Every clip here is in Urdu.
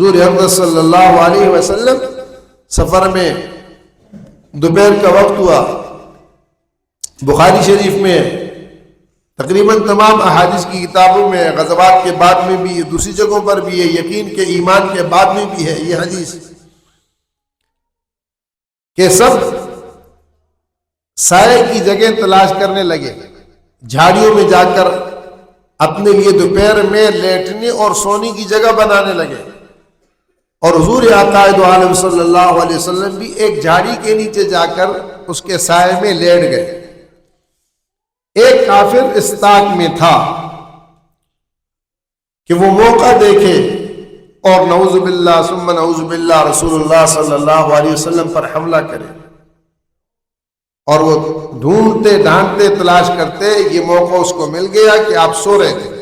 حضور اکرم صلی اللہ علیہ وسلم سفر میں دوپہر کا وقت ہوا. بخاری شریف میں تقریباً تمام احادیث کی کتابوں میں، غزوات کے بعد میں بھی، دوسری جگہوں پر بھی ہے، یقین کے ایمان کے بعد میں بھی ہے یہ حدیث کہ سب سائے کی جگہ تلاش کرنے لگے، جھاڑیوں میں جا کر اپنے لیے دوپہر میں لیٹنے اور سونے کی جگہ بنانے لگے. اور حضور عقائد عالم صلی اللہ علیہ وسلم بھی ایک جھاڑی کے نیچے جا کر اس کے سائے میں لیٹ گئے. ایک کافر اس طاق میں تھا کہ وہ موقع دیکھے اور نعوذ باللہ ثم نعوذ باللہ رسول اللہ صلی اللہ علیہ وسلم پر حملہ کرے. اور وہ ڈھونڈتے ڈھانڈتے تلاش کرتے، یہ موقع اس کو مل گیا کہ آپ سو رہے تھے.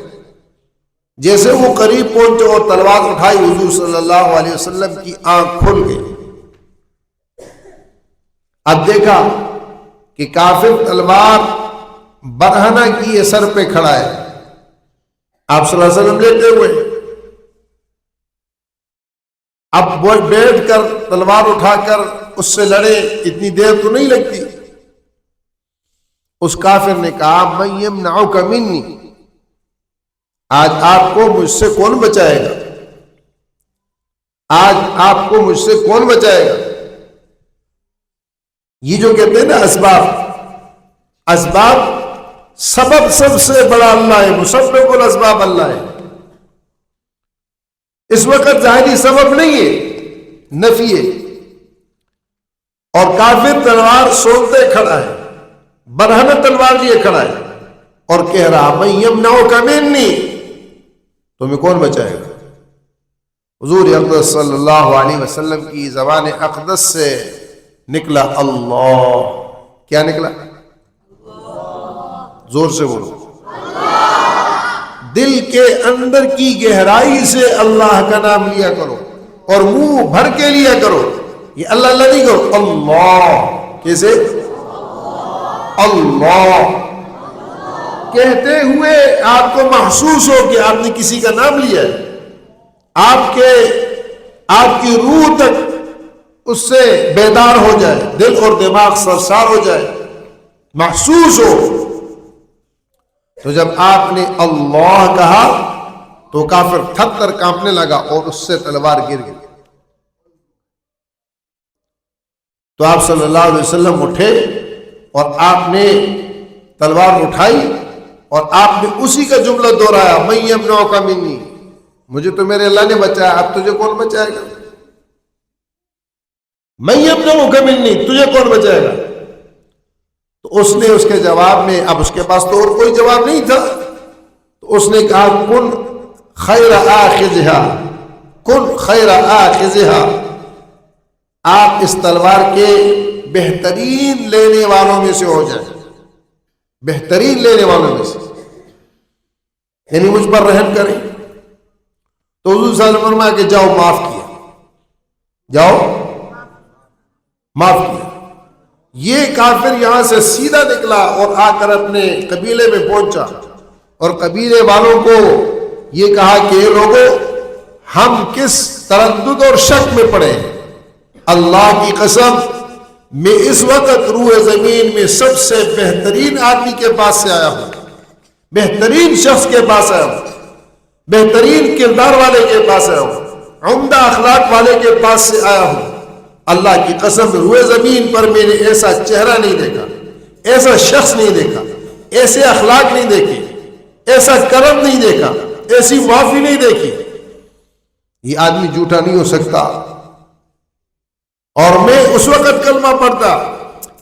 جیسے وہ قریب پہنچے اور تلوار اٹھائی، حضور صلی اللہ علیہ وسلم کی آنکھ کھل گئی. اب دیکھا کہ کافر تلوار برہنہ کی سر پہ کھڑا ہے، آپ صلی اللہ علیہ وسلم لیتے ہوئے. اب وہ بیٹھ کر تلوار اٹھا کر اس سے لڑے، اتنی دیر تو نہیں لگتی. اس کافر نے کہا من یمنعک منی، آج آپ کو مجھ سے کون بچائے گا؟ آج آپ کو مجھ سے کون بچائے گا؟ یہ جو کہتے ہیں نا اسباب، سبب سب سے بڑا اللہ ہے، مسبب الاسباب اللہ ہے. اس وقت ظاہری سبب نہیں ہے، نفی ہے. اور کافر تلوار سونتے کھڑا ہے، برہنہ تلوار لیے کھڑا ہے اور کہہ رہا من یمنعک منی، تمہیں کون بچائے گا؟ حضور اکرم صلی اللہ علیہ وسلم کی زبان اقدس سے نکلا اللہ. کیا نکلا؟ زور سے بولو. دل کے اندر کی گہرائی سے اللہ کا نام لیا کرو اور منہ بھر کے لیا کرو. یہ اللہ اللہ نہیں کرو، اللہ. کیسے؟ اللہ کہتے ہوئے آپ کو محسوس ہو کہ آپ نے کسی کا نام لیا ہے، آپ کی روح تک اس سے بیدار ہو جائے، دل اور دماغ سرشار ہو جائے، محسوس ہو. تو جب آپ نے اللہ کہا تو کافر تھر تھر کانپنے لگا اور اس سے تلوار گر گئی. تو آپ صلی اللہ علیہ وسلم اٹھے اور آپ نے تلوار اٹھائی اور آپ نے اسی کا جملہ دہرایا من یمنعک منی، مجھے تو میرے اللہ نے بچایا، اب تجھے کون بچائے گا؟ من یمنعک منی، تجھے کون بچائے گا؟ تو اس نے اس کے جواب میں، اب اس کے پاس تو اور کوئی جواب نہیں تھا، تو اس نے کہا کن خیر آخذہا، کن خیر آخذہا، آپ اس تلوار کے بہترین لینے والوں میں سے ہو جائیں، بہترین لینے والوں میں سے، یعنی مجھ پر رحم کریں. تو حضور صلی اللہ علیہ وسلم نے فرمایا کہ جاؤ معاف کیا، جاؤ معاف کیا. یہ کافر یہاں سے سیدھا نکلا اور آ کر اپنے قبیلے میں پہنچا اور قبیلے والوں کو یہ کہا کہ اے لوگو، ہم کس تردد اور شک میں پڑے ہیں. اللہ کی قسم میں اس وقت روح زمین میں سب سے بہترین آدمی کے پاس سے آیا ہوں، بہترین شخص کے پاس آیا ہوں، بہترین کردار والے کے پاس آیا ہوں، عمدہ اخلاق والے کے پاس سے آیا ہوں. اللہ کی قسم روح زمین پر میں نے ایسا چہرہ نہیں دیکھا، ایسا شخص نہیں دیکھا، ایسے اخلاق نہیں دیکھے، ایسا کرم نہیں دیکھا، ایسی معافی نہیں دیکھی. یہ آدمی جھوٹا نہیں ہو سکتا. اور میں اس وقت کلمہ پڑھتا،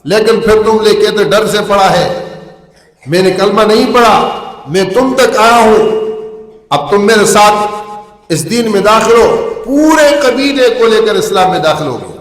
لیکن پھر تم لے کہتے ڈر سے پڑھا ہے. میں نے کلمہ نہیں پڑھا، میں تم تک آیا ہوں، اب تم میرے ساتھ اس دین میں داخل ہو. پورے قبیلے کو لے کر اسلام میں داخل ہو گئے.